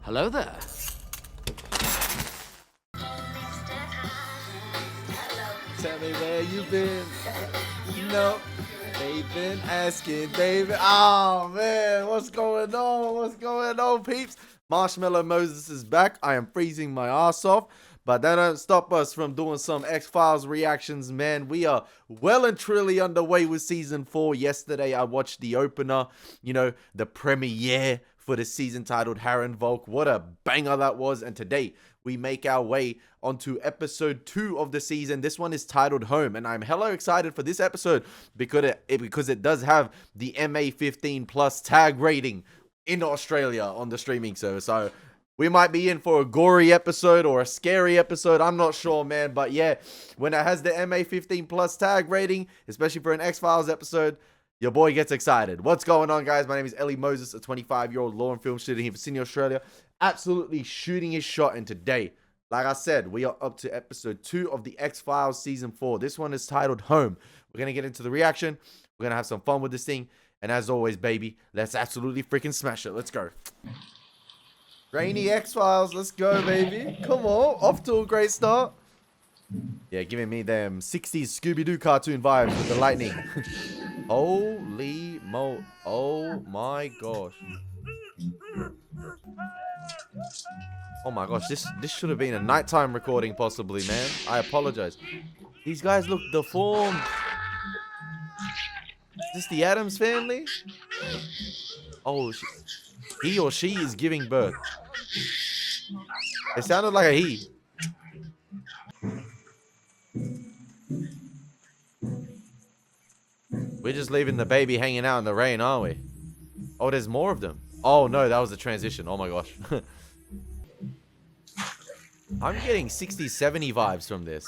Hello there. Tell me where you've been. No, they've been asking, David. Oh man, what's going on? What's going on, peeps? Marshmallow Moses is back. I am freezing my ass off, but that don't stop us from doing some X Files reactions, man. We are well and truly underway with season 4. Yesterday, I watched the opener, the premiere for the season titled Harren Volk. What a banger that was. And today, we make our way onto episode 2 of the season. This one is titled Home, and I'm hella excited for this episode because it does have the MA15 plus tag rating in Australia on the streaming service. So we might be in for a gory episode or a scary episode. I'm not sure, man. But yeah, when it has the MA15 plus tag rating, especially for an X-Files episode, your boy gets excited. What's going on, guys? My name is Elie Moses, a 25-year-old law and film student here for Sydney, Australia. Absolutely shooting his shot. And today, like I said, we are up to episode 2 of the X-Files season 4. This one is titled Home. We're going to get into the reaction. We're going to have some fun with this thing. And as always, baby, let's absolutely freaking smash it. Let's go. Rainy X-Files. Let's go, baby. Come on. Off to a great start. Yeah, giving me them 60s Scooby-Doo cartoon vibes with the lightning. Holy mo. Oh my gosh. Oh my gosh, this should have been a nighttime recording possibly, man. I apologize. These guys look deformed. Is this the Addams family? Oh, he or she is giving birth. It sounded like a he. We're just leaving the baby hanging out in the rain, aren't we? Oh, there's more of them. Oh no, that was a transition. Oh my gosh. I'm getting 60s, 70s vibes from this.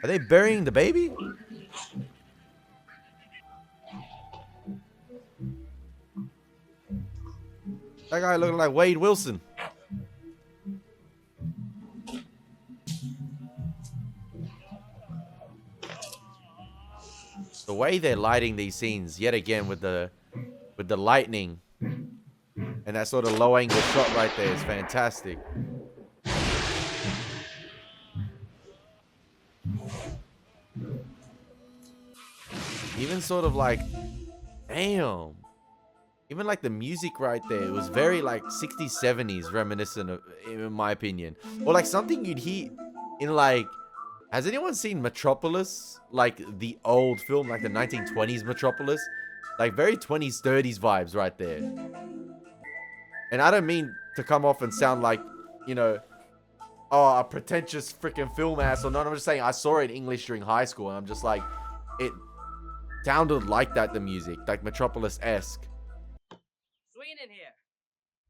Are they burying the baby? That guy looking like Wade Wilson. The way they're lighting these scenes, yet again with the lightning and that sort of low angle shot right there is fantastic. Even sort of like, damn. Even like the music right there, it was very like 60s, 70s reminiscent of, in my opinion. Or like something you'd hear in like, has anyone seen Metropolis? Like the old film, like the 1920s Metropolis? Like very 20s, 30s vibes right there. And I don't mean to come off and sound like, a pretentious freaking film ass or not. I'm just saying I saw it in English during high school and I'm just like, it sounded like that, the music. Like Metropolis-esque. Swinging in here.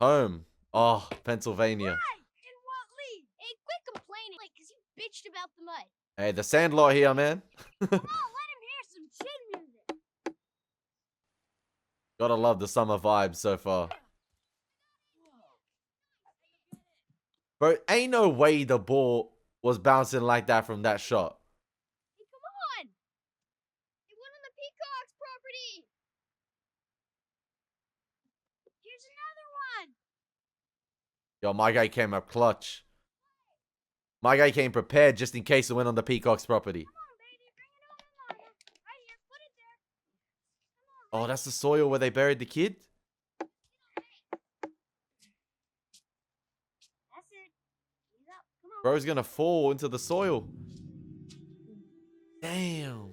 Home. Oh, Pennsylvania. Why? And what lead? Hey, quit complaining, like, cause you bitched about the mud. Hey, the Sandlot here, man. Come on, let him hear some chin music. Gotta love the summer vibes so far. Bro, ain't no way the ball was bouncing like that from that shot. Hey, come on. It went on the Peacock's property. Here's another one. Yo, my guy came up clutch. My guy came prepared just in case it went on the Peacock's property. Come on, baby, bring it over, Mama. Right here, put it there. Come on. Oh, that's the soil where they buried the kid? That's it. Ease up. Come on. Bro's gonna fall into the soil. Damn.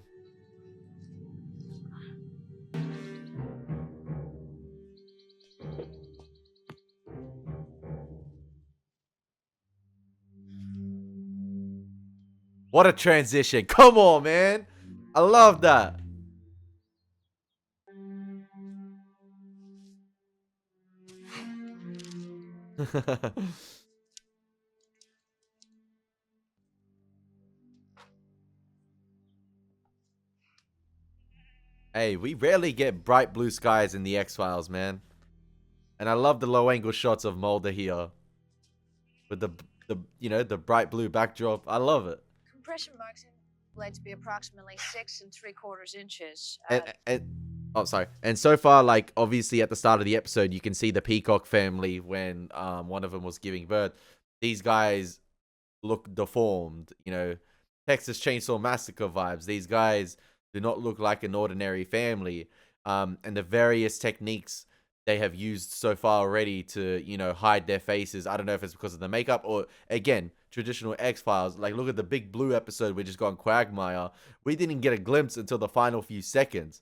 What a transition. Come on, man. I love that. Hey, we rarely get bright blue skies in the X-Files, man. And I love the low angle shots of Mulder here. With the bright blue backdrop. I love it. Compression marks in blade to be approximately 6 3/4 inches. And Oh, sorry. And so far, like, obviously at the start of the episode, you can see the Peacock family when one of them was giving birth. These guys look deformed, you know, Texas Chainsaw Massacre vibes. These guys do not look like an ordinary family. And the various techniques they have used so far already to, you know, hide their faces. I don't know if it's because of the makeup or, again, traditional X Files. Like, look at the Big Blue episode we just got on Quagmire. We didn't get a glimpse until the final few seconds.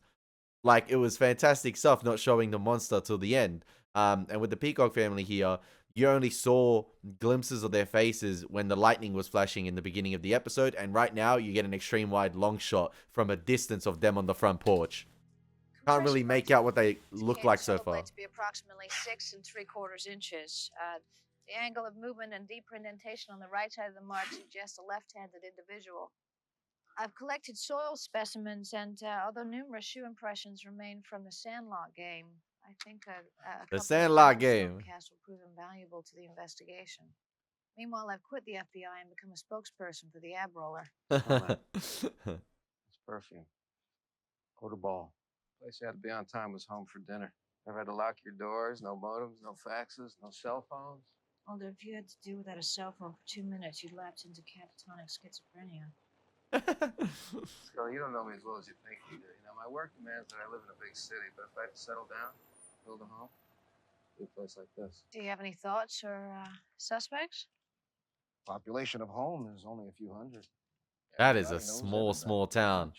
Like, it was fantastic stuff, not showing the monster till the end. And with the Peacock family here, you only saw glimpses of their faces when the lightning was flashing in the beginning of the episode. And right now, you get an extreme wide long shot from a distance of them on the front porch. Can't really make out what they look like so far. To be approximately 6 3/4 inches. The angle of movement and deeper indentation on the right side of the mark suggests a left-handed individual. I've collected soil specimens, and although numerous shoe impressions remain from the Sandlot game, I think The Sandlot game cast will prove invaluable to the investigation. Meanwhile, I've quit the FBI and become a spokesperson for the ab roller. It's perfume. Go to ball. Place you had to be on time was home for dinner. Never had to lock your doors, no modems, no faxes, no cell phones. Although if you had to do without a cell phone for 2 minutes, you'd lapse into catatonic schizophrenia. Scully, you don't know me as well as you think you do. You know, my work demands that I live in a big city, but if I had to settle down, build a home, do a place like this. Do you have any thoughts or suspects? Population of home is only a few hundred. That is a Everybody knows small, everybody. small town.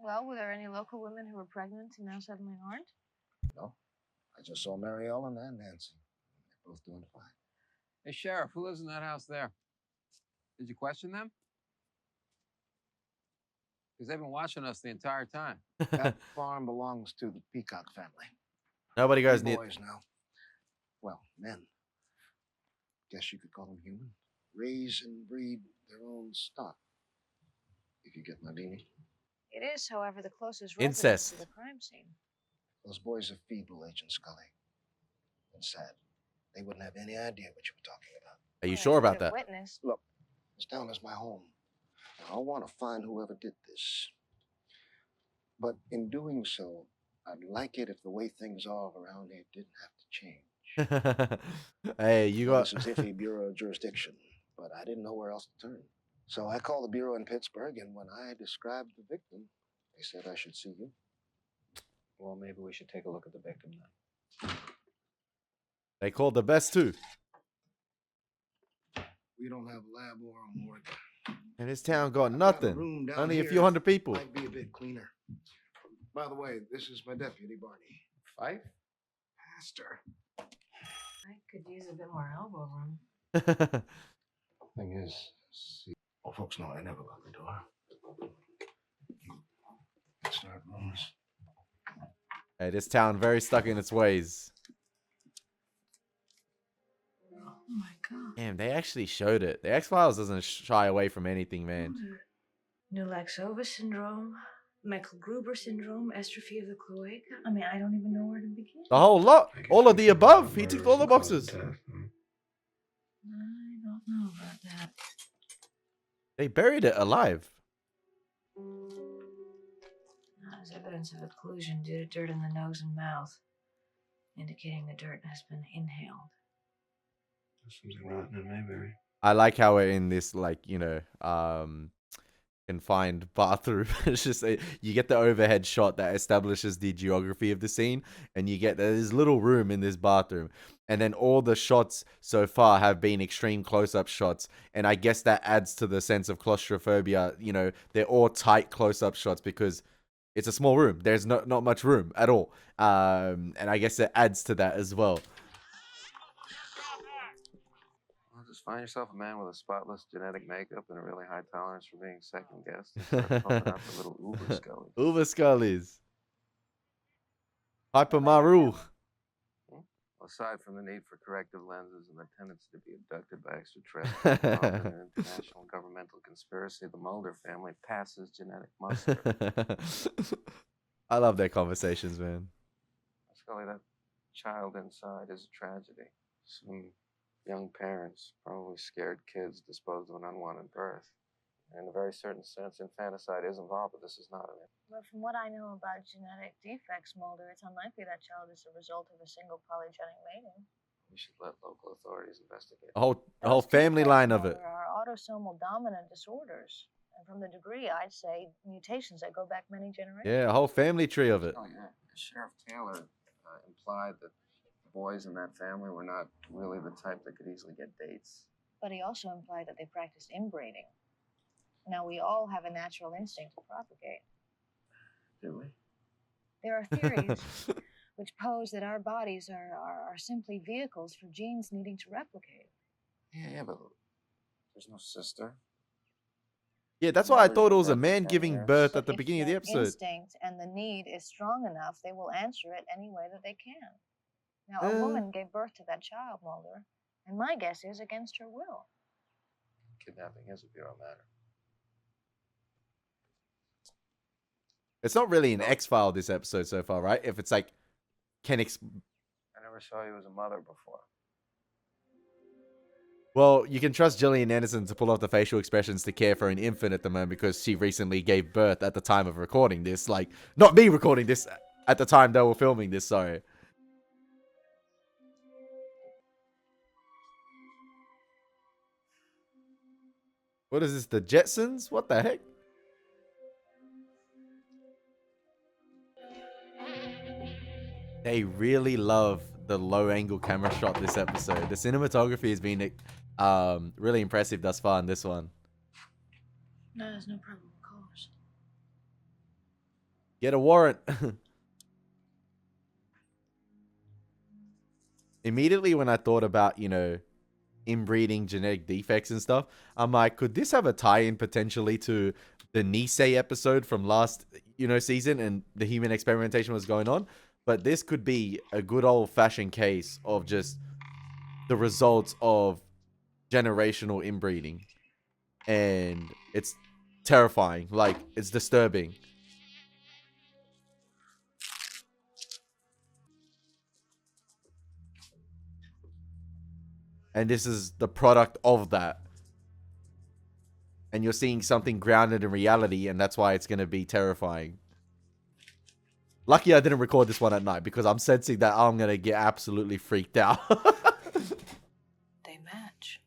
Well, were there any local women who were pregnant and now suddenly aren't? No. I just saw Mary Ellen and Nancy. They're both doing fine. Hey, Sheriff, who lives in that house there? Did you question them? Because they've been watching us the entire time. That farm belongs to the Peacock family. Nobody goes Three near. boys now. Well, men. Guess you could call them human. Raise and breed their own stock. If you get my meaning. It is, however, the closest Incest. residence to the crime scene. Those boys are feeble, Agent Scully. And sad. They wouldn't have any idea what you were talking about. Are you Well, sure I about could have that? witnessed. Look, this town is my home. I want to find whoever did this. But in doing so, I'd like it if the way things are around here didn't have to change. Hey, you Well, got. this is iffy bureau jurisdiction, but I didn't know where else to turn. So I called the bureau in Pittsburgh, and when I described the victim, they said I should see you. Well, maybe we should take a look at the victim then. They called the best too. We don't have a lab or a morgue. And this town got I've got a nothing. room down Only a here. few hundred people. Might be a bit cleaner. By the way, this is my deputy, Barney. Fife? Pastor. I could use a bit more elbow room. Thing is, see. Oh, folks know I never lock the door. Start rumors. Hey, this town very stuck in its ways. Oh my god. Damn, they actually showed it. The X Files doesn't shy away from anything, man. New-Laxova syndrome, Meckel-Gruber syndrome, estrophy of the cloaca. I mean, I don't even know where to begin. The whole lot, all of the above. He ticked all the boxes. I don't know about that. They buried it alive. There's evidence of occlusion due to dirt in the nose and mouth, indicating the dirt has been inhaled. There's something rotten in Mayberry. I like how we're in this, like, you know, confined bathroom. It's just you get the overhead shot that establishes the geography of the scene, and you get this little room in this bathroom, and then all the shots so far have been extreme close-up shots, and I guess that adds to the sense of claustrophobia. You know, they're all tight close-up shots because it's a small room. There's not much room at all, and I guess it adds to that as well. Well, just find yourself a man with a spotless genetic makeup and a really high tolerance for being second guessed and start pumping out the little uber scully. Uber Scullies. Hyper Maru. Aside from the need for corrective lenses and the tendency to be abducted by extraterrestrials involved in an international governmental conspiracy, the Mulder family passes genetic muster. I love their conversations, man. Scully, that child inside is a tragedy. Some young parents, probably scared kids, disposed of an unwanted birth. In a very certain sense, infanticide is involved, but this is not an. But from what I know about genetic defects, Mulder, it's unlikely that child is the result of a single polygenic mating. We should let local authorities investigate. A whole family line of it. There are autosomal dominant disorders. And from the degree, I'd say mutations that go back many generations. Yeah, a whole family tree of it. Oh, yeah. Sheriff Taylor implied that the boys in that family were not really the type that could easily get dates. But he also implied that they practiced inbreeding. Now, we all have a natural instinct to propagate. Do we? There are theories which pose that our bodies are simply vehicles for genes needing to replicate. Yeah, but there's no sister. Yeah, that's why I thought it was a man giving birth at the beginning of the episode. Instinct and the need is strong enough, they will answer it any way that they can. Now, a woman gave birth to that child, Mulder, and my guess is against her will. Kidnapping is a bureau matter. It's not really an X-File this episode so far, right? If it's like, I never saw you as a mother before. Well, you can trust Gillian Anderson to pull off the facial expressions to care for an infant at the moment because she recently gave birth at the time of recording this. Like, not me recording this at the time they were filming this, sorry. What is this, the Jetsons? What the heck? They really love the low angle camera shot this episode. The cinematography has been really impressive thus far in this one. No, there's no probable cause. Get a warrant. Immediately when I thought about, you know, inbreeding genetic defects and stuff, I'm like, could this have a tie-in potentially to the Nisei episode from last, you know, season and the human experimentation was going on? But this could be a good old-fashioned case of just the results of generational inbreeding. And it's terrifying. Like, it's disturbing. And this is the product of that. And you're seeing something grounded in reality, and that's why it's going to be terrifying. Lucky I didn't record this one at night, because I'm sensing that I'm going to get absolutely freaked out. They match.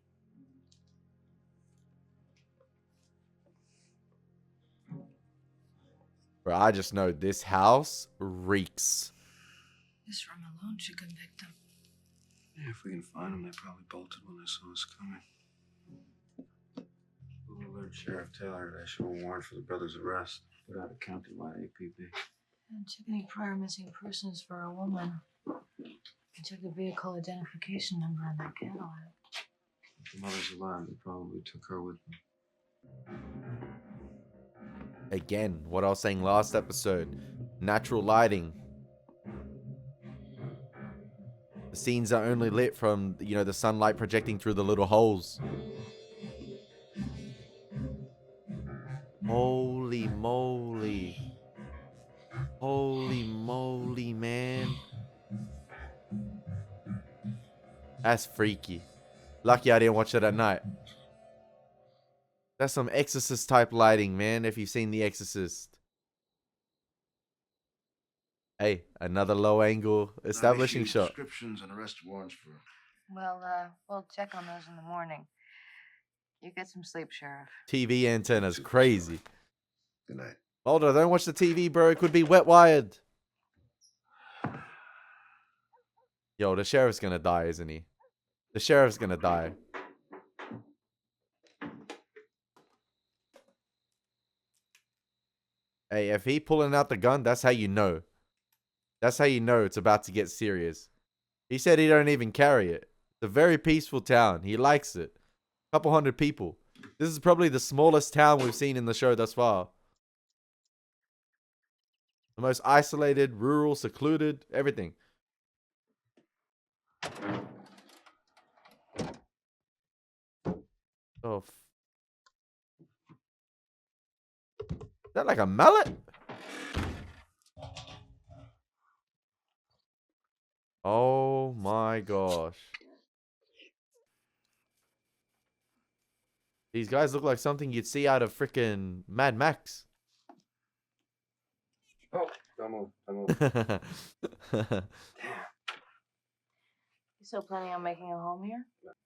Bro, I just know this house reeks. This room alone should convict them. Yeah, if we can find them, they probably bolted when they saw us coming. We'll alert Sheriff Taylor to issue a warrant for the brothers' arrest. Put out a county-wide APB. And check any prior missing persons for a woman. And check the vehicle identification number on that Cadillac. If the mother's alive, they probably took her with them. Again, what I was saying last episode. Natural lighting. The scenes are only lit from, you know, the sunlight projecting through the little holes. Holy moly. Holy moly, man. That's freaky. Lucky I didn't watch it at night. That's some Exorcist type lighting, man, if you've seen The Exorcist. Hey, another low angle establishing shot. Descriptions and arrest warrants for. Well, we'll check on those in the morning. You get some sleep, Sheriff. TV antenna's crazy. Good night. Mulder, don't watch the TV, bro. It could be wet wired. Yo, the sheriff's gonna die, isn't he? The sheriff's gonna die. Hey, if he pulling out the gun, that's how you know. That's how you know it's about to get serious. He said he don't even carry it. It's a very peaceful town. He likes it. Couple hundred people. This is probably the smallest town we've seen in the show thus far. The most isolated, rural, secluded, everything. Oh. Is that like a mallet? Oh my gosh. These guys look like something you'd see out of freaking Mad Max. Oh, don't move. Don't move. You still planning on making a home here?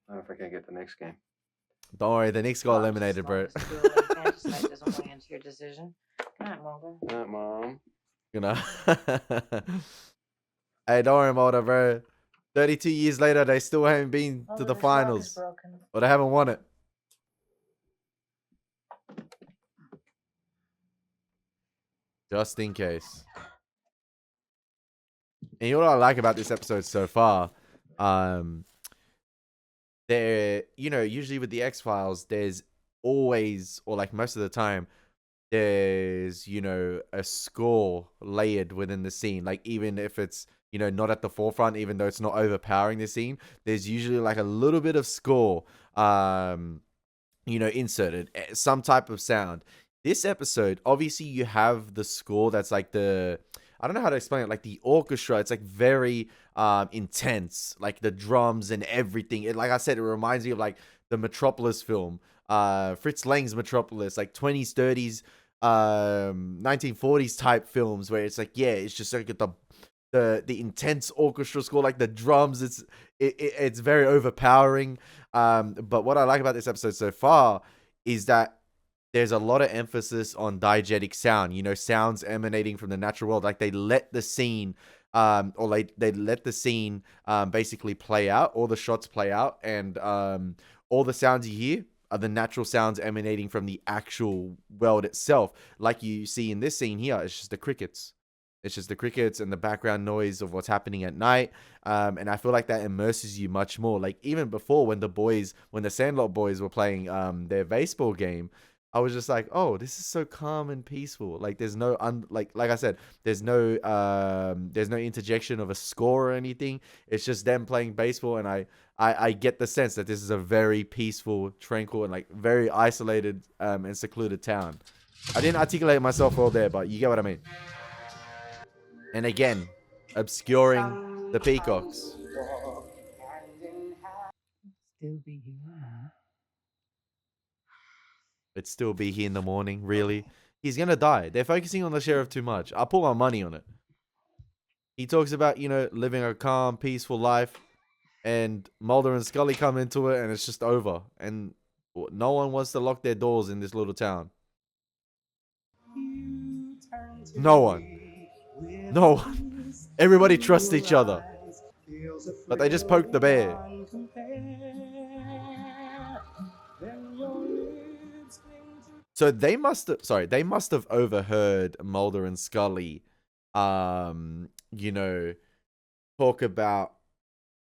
Not if I can't get the next game. Don't worry, the Knicks got eliminated, bro. Fantasy doesn't play into your decision. Good night, Mulder. Not mom. You know. Hey, don't worry, Mulder, bro. 32 years later, they still haven't been to the finals. Or they haven't won it. Just in case. And you know what I like about this episode so far? There, you know, usually with the X Files, there's always, or like most of the time, there's, you know, a score layered within the scene. Like, even if it's, you know, not at the forefront, even though it's not overpowering the scene, there's usually like a little bit of score, you know, inserted, some type of sound. This episode, obviously, you have the score that's like the, I don't know how to explain it, like the orchestra. It's like very intense, like the drums and everything. Like I said, it reminds me of like the Metropolis film, Fritz Lang's Metropolis, like 20s, 30s, 1940s type films where it's like, yeah, it's just like the intense orchestra score, like the drums. It's very overpowering. But what I like about this episode so far is that there's a lot of emphasis on diegetic sound, you know, sounds emanating from the natural world. Like they let the scene, or they let the scene basically play out, all the shots play out, and all the sounds you hear are the natural sounds emanating from the actual world itself. Like you see in this scene here, it's just the crickets. It's just the crickets and the background noise of what's happening at night. And I feel like that immerses you much more. Like even before when the Sandlot boys were playing their baseball game, I was just like, oh, this is so calm and peaceful. Like there's no like I said, there's no interjection of a score or anything. It's just them playing baseball, and I get the sense that this is a very peaceful, tranquil, and like very isolated and secluded town. I didn't articulate myself well there, but you get what I mean. And again, obscuring the Peacocks. It'd still be here in the morning, really. He's gonna die. They're focusing on the sheriff too much. I'll put my money on it. He talks about, you know, living a calm, peaceful life, and Mulder and Scully come into it, and it's just over. And no one wants to lock their doors in this little town. No one. No one. Everybody trusts each other. But they just poked the bear. So they must have overheard Mulder and Scully, you know, talk about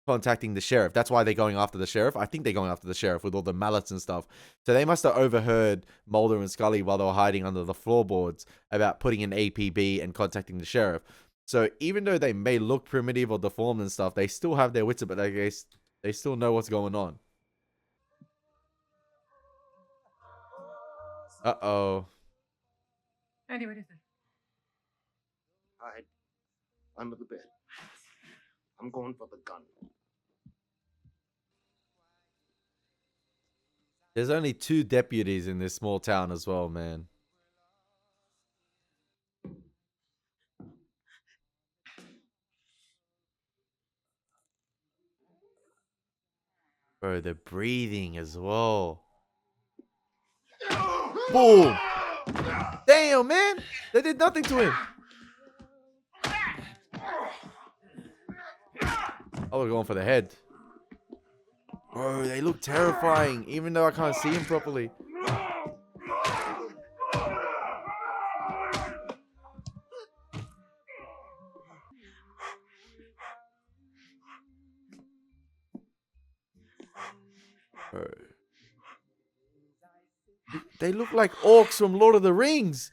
contacting the sheriff. That's why they're going after the sheriff. I think they're going after the sheriff with all the mallets and stuff. So they must have overheard Mulder and Scully while they were hiding under the floorboards about putting an APB and contacting the sheriff. So even though they may look primitive or deformed and stuff, they still have their wits about it. They still know what's going on. Uh-oh. Andy, what is it? Hide under the bed. I'm going for the gun. There's only 2 deputies in this small town as well, man. Bro, they're breathing as well. Boom! Damn, man! They did nothing to him. Oh, we're going for the head. Bro, they look terrifying, even though I can't see him properly. Bro. They look like orcs from Lord of the Rings.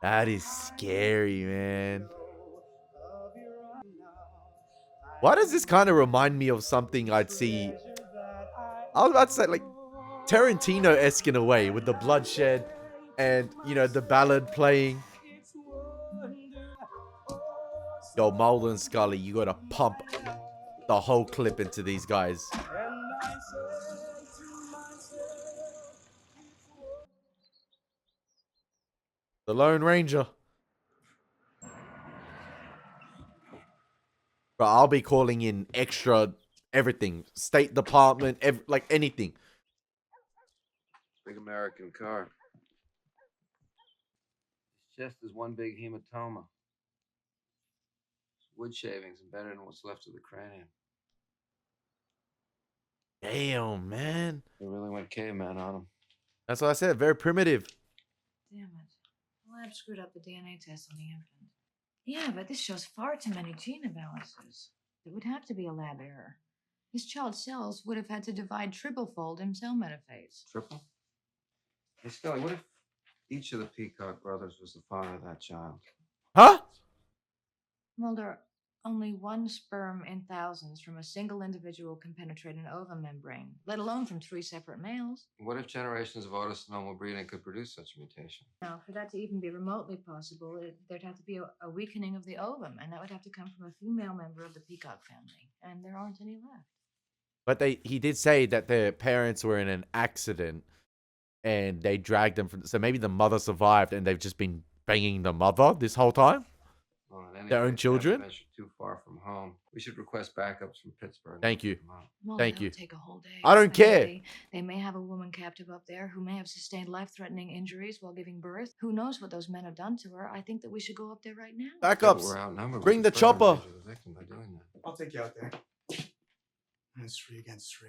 That is scary, man. Why does this kind of remind me of something I'd see? I was about to say, like, Tarantino-esque in a way, with the bloodshed and, you know, the ballad playing. Yo, Mulder and Scully, you gotta pump the whole clip into these guys. The Lone Ranger. But I'll be calling in extra everything. State Department, like anything. Big American car. His chest is one big hematoma. Wood shavings embedded in what's left of the cranium. Damn, man. They really went caveman on him. That's what I said. Very primitive. Damn it. The lab screwed up the DNA test on the infant. Yeah, but this shows far too many gene imbalances. It would have to be a lab error. This child's cells would have had to divide triple-fold in cell metaphase. Triple? Hey, Scully, what if each of the Peacock brothers was the father of that child? Huh? Mulder, only one sperm in thousands from a single individual can penetrate an ovum membrane, let alone from 3 separate males. What if generations of autosomal breeding could produce such a mutation? Now, for that to even be remotely possible, there'd have to be a weakening of the ovum, and that would have to come from a female member of the Peacock family, and there aren't any left. But he did say that their parents were in an accident and they dragged them from. So maybe the mother survived and they've just been banging the mother this whole time. Well, in any Their own case, children? they ventured too far from home. We should request backups from Pittsburgh. Thank you. Well, Thank that'll you. take a whole day. I don't care. They may have a woman captive up there who may have sustained life-threatening injuries while giving birth. Who knows what those men have done to her? I think that we should go up there right now. Backups. We're outnumbered. Bring We the could further chopper. endanger the victim by doing that. I'll take you out there. And it's 3 against 3.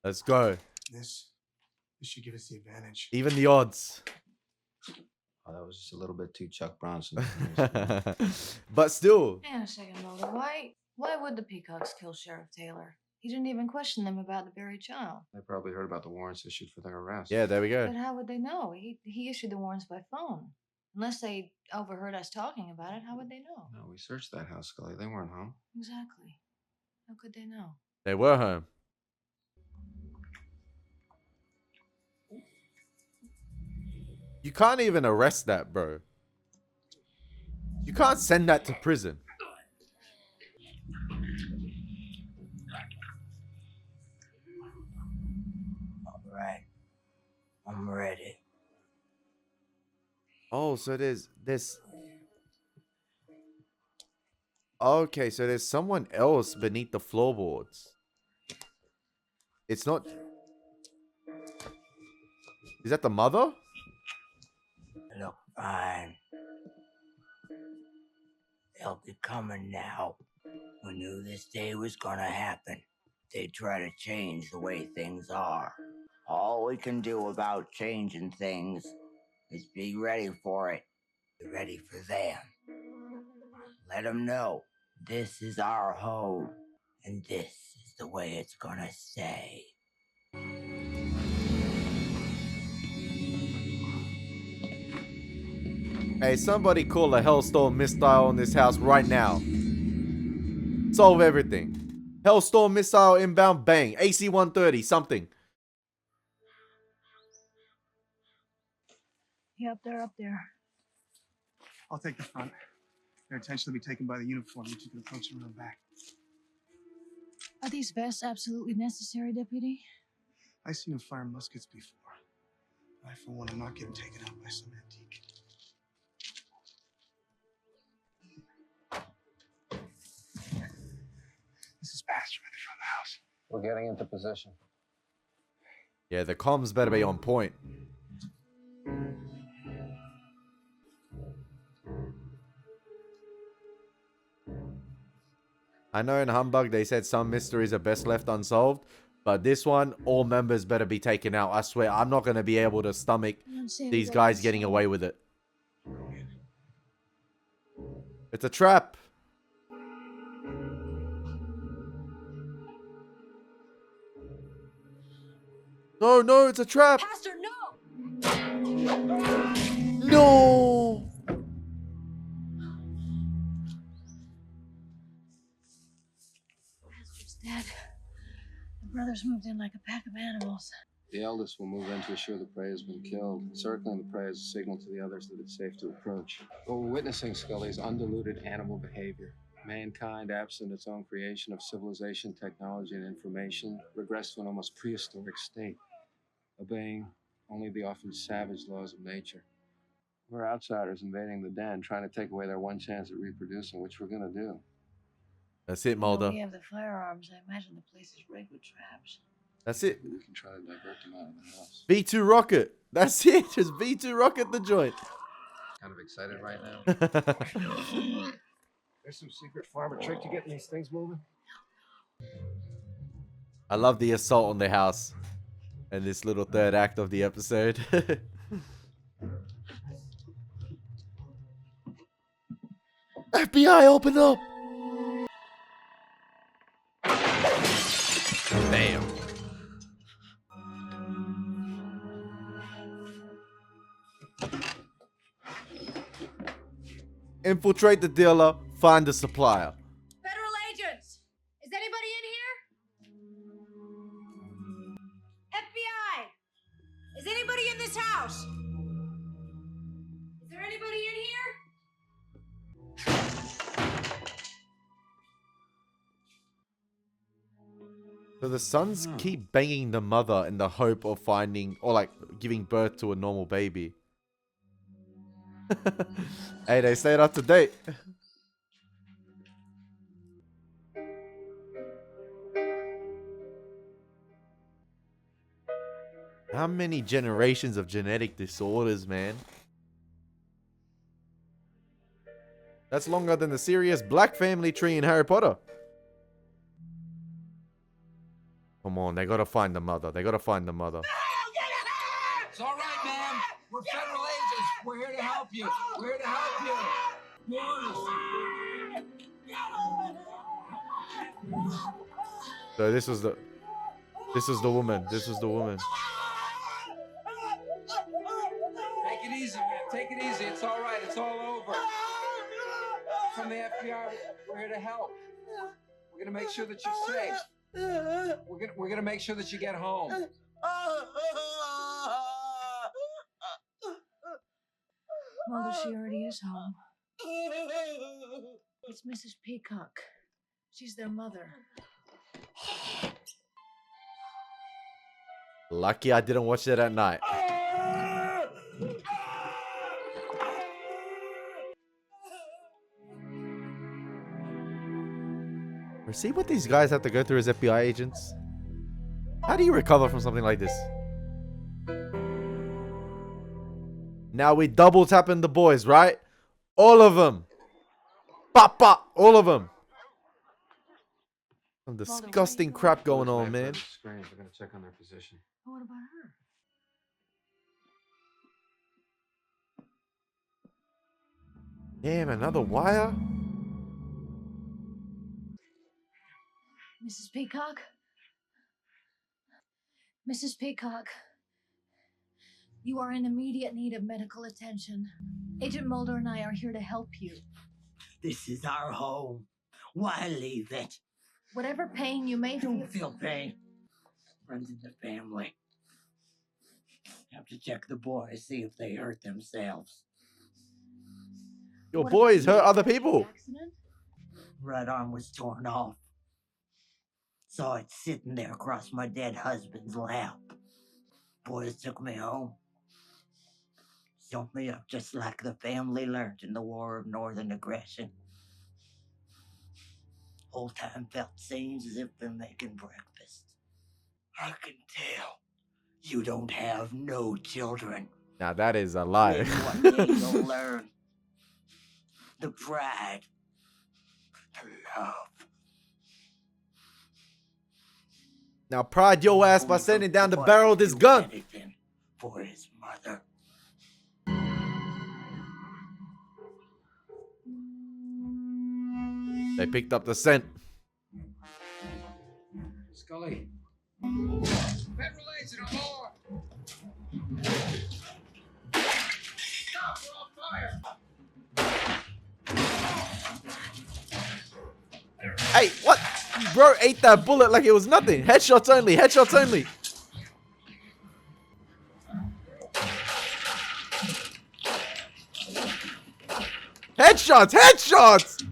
Let's go. This should give us the advantage. Even the odds. Oh, that was just a little bit too Chuck Bronson. But still. Hang on a second, Mulder. Why would the Peacocks kill Sheriff Taylor? He didn't even question them about the buried child. They probably heard about the warrants issued for their arrest. Yeah, there we go. But how would they know? He issued the warrants by phone. Unless they overheard us talking about it, how would they know? No, we searched that house, Scully. They weren't home. Exactly. How could they know? They were home. You can't even arrest that, bro. You can't send that to prison. All right. I'm ready. Oh, so there's okay, so there's someone else beneath the floorboards. It's not. Is that the mother? Look fine. They'll be coming now. We knew this day was gonna happen. They try to change the way things are. All we can do about changing things is be ready for it. Be ready for them. Let them know this is our home, and this is the way it's gonna stay. Hey, somebody call a Hellstorm missile on this house right now. Solve everything. Hellstorm missile inbound, bang. AC-130, something. Yep, they're up there. I'll take the front. Their attention will be taken by the uniform. You two can approach them around back. Are these vests absolutely necessary, Deputy? I've seen them fire muskets before. I, for one, am not getting taken out by some antique. This is pasture at the front of the house. We're getting into position. Yeah, the comms better be on point. I know in Humbug they said some mysteries are best left unsolved, but this one, all members better be taken out. I swear, I'm not going to be able to stomach these guys getting away with it. It's a trap. No, no, it's a trap. Pastor, no! No. Pastor's dead. The brothers moved in like a pack of animals. The eldest will move in to assure the prey has been killed, circling the prey as a signal to the others that it's safe to approach. What we're witnessing, Scully, is undiluted animal behavior. Mankind, absent its own creation of civilization, technology, and information, regressed to an almost prehistoric state, obeying only the often savage laws of nature. We're outsiders invading the den, trying to take away their one chance at reproducing, which we're gonna do. That's it, You know, Mulder. we have the firearms. I imagine the place is rigged with traps. That's it. We can try to divert them out of the house. V2 rocket. That's it. Just V2 rocket the joint. Kind of excited right now. There's some secret farmer trick to getting these things moving. I love the assault on the house and this little third act of the episode. FBI, open up! Damn. Infiltrate the dealer, find the supplier. Federal agents! Is anybody in here? FBI! Is anybody in this house? Is there anybody in here? So the sons keep banging the mother in the hope of finding, or like giving birth to a normal baby. Hey, they stayed up to date. How many generations of genetic disorders, man? That's longer than the serious black family tree in Harry Potter. Come on, they gotta find the mother. They gotta find the mother. It's all right, ma'am. We're federal agents. We're here to help you. We're here to help you. So this was the woman. This was the woman. Take it easy, man. Take it easy. It's all right. It's all over. From the FBI, we're here to help. We're gonna make sure that you're safe. We're gonna make sure that you get home. Mulder, she already is home. It's Mrs. Peacock. She's their mother. Lucky I didn't watch that at night. See what these guys have to go through as FBI agents? How do you recover from something like this? Now we double tapping the boys, right? All of them. Papa, all of them. Some disgusting crap going on, man. We're gonna check on their position. What about her? Damn, another wire? Mrs. Peacock? Mrs. Peacock, you are in immediate need of medical attention. Agent Mulder and I are here to help you. This is our home. Why leave it? Whatever pain you may feel. Don't feel pain. Runs in the family. Have to check the boys, see if they hurt themselves. Your What boys about hurt the other people. accident? Right arm was torn off. Saw it sitting there across my dead husband's lap. Boys took me home. Sewed me up just like the family learned in the War of Northern Aggression. Whole time felt scenes as if been making breakfast. I can tell you don't have no children. Now that is a lie. Maybe one day you'll learn the pride, the love. Now pride your ass by Only sending down the boy barrel of could this do gun. anything for his mother. They picked up the scent. Scully. Federal agent aboard. Stop! We're on fire. Hey, what? Bro ate that bullet like it was nothing. Headshots only. Headshots only. Headshots! Headshots!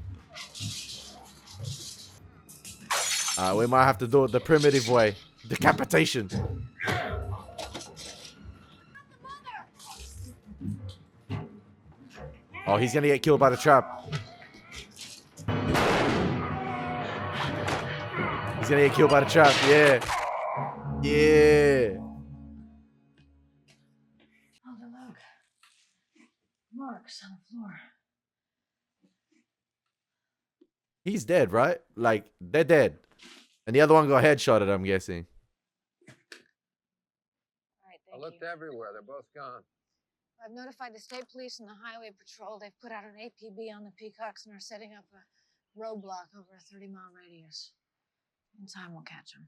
We might have to do it the primitive way. Decapitation. Oh, he's gonna get killed by the trap. He's gonna get killed by the trap. Yeah. Yeah. Oh, the look. Marks on the floor. He's dead, right? Like, they're dead. And the other one got headshotted, I'm guessing. All right, I thank looked you. everywhere. They're both gone. I've notified the state police and the highway patrol. They've put out an APB on the Peacocks and are setting up a roadblock over a 30-mile radius. In time, we'll catch them.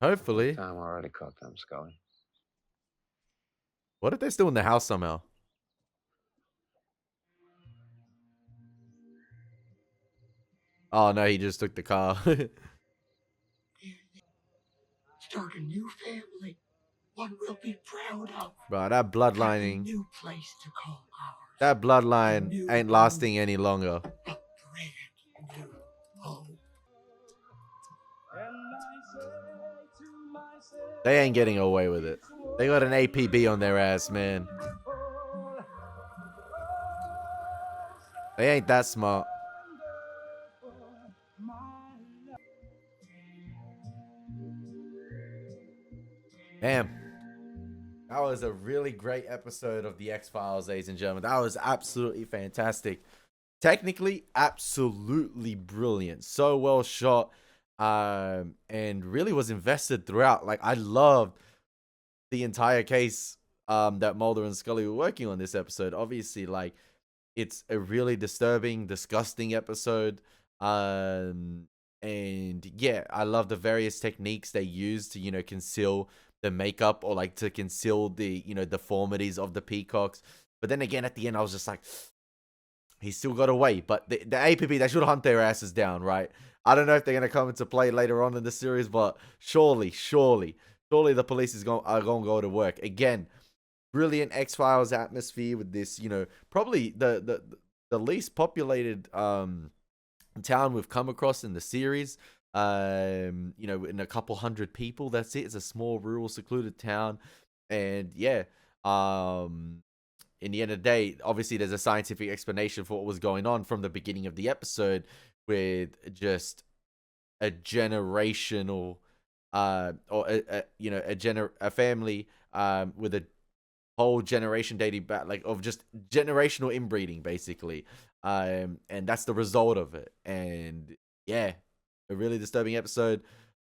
Hopefully. Time already caught them, Scully. What if they're still in the house somehow? Oh, no, he just took the car. Start a new family. One we'll be proud of. Bro, that bloodlining. New place to call ours. That bloodline ain't lasting any longer. A brand new home. They ain't getting away with it. They got an APB on their ass, man. They ain't that smart. Damn. That was a really great episode of the X Files, ladies and gentlemen. That was absolutely fantastic. Technically, absolutely brilliant. So well shot. And really was invested throughout. Like, I loved the entire case that Mulder and Scully were working on this episode. Obviously, like, it's a really disturbing, disgusting episode. And yeah, I love the various techniques they use to, you know, conceal the makeup or like to conceal the, you know, deformities of the Peacocks. But then again, at the end, I was just like, he still got away. But the APB, they should hunt their asses down, right? I don't know if they're going to come into play later on in the series, but surely the police are going to go to work. Again, brilliant X-Files atmosphere with this, you know, probably the least populated town we've come across in the series. You know, in a couple hundred people, that's it. It's a small, rural, secluded town. And yeah, in the end of the day, obviously there's a scientific explanation for what was going on from the beginning of the episode, with just a generational or you know, a family with a whole generation dating back, like, of just generational inbreeding, basically. And that's the result of it. And yeah, a really disturbing episode.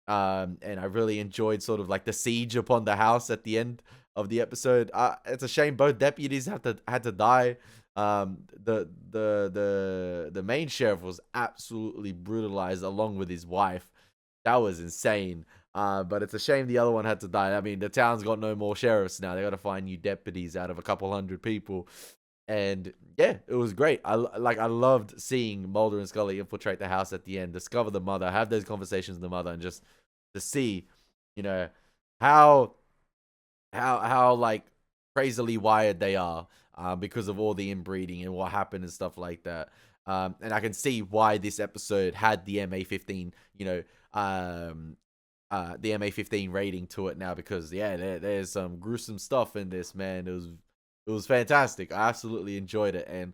And I really enjoyed sort of like the siege upon the house at the end of the episode. It's a shame both deputies had to die. The main sheriff was absolutely brutalized along with his wife. That was insane. But it's a shame the other one had to die. I mean, the town's got no more sheriffs now. They got to find new deputies out of a couple hundred people. And yeah, it was great. I loved seeing Mulder and Scully infiltrate the house at the end, discover the mother, have those conversations with the mother, and just to see, you know, how like crazily wired they are because of all the inbreeding and what happened and stuff like that. And I can see why this episode had the MA15, you know, the MA15 rating to it now, because yeah, there's some gruesome stuff in this, man. It was fantastic. I absolutely enjoyed it. And,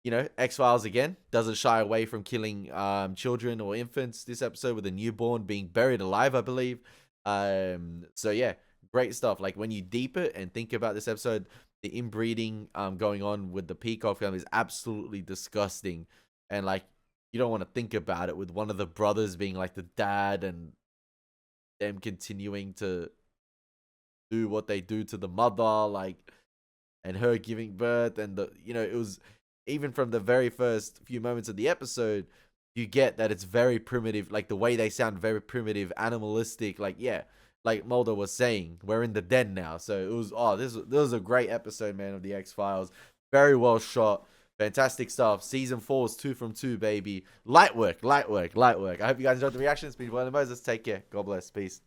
you know, X-Files, again, doesn't shy away from killing children or infants this episode, with a newborn being buried alive, I believe. So, yeah, great stuff. Like, when you deep it and think about this episode, the inbreeding going on with the Peacock family is absolutely disgusting. And, like, you don't want to think about it, with one of the brothers being, like, the dad, and them continuing to do what they do to the mother, like, and her giving birth. And the, you know, it was, even from the very first few moments of the episode, you get that it's very primitive, like the way they sound, very primitive, animalistic. Like, yeah, like Mulder was saying, we're in the den now. So it was, this was a great episode, man, of the X-Files. Very well shot, fantastic stuff. Season 4 is 2 from 2, baby. Light work. I hope you guys enjoyed the reaction. It's been Elie Moses. Take care. God bless. Peace.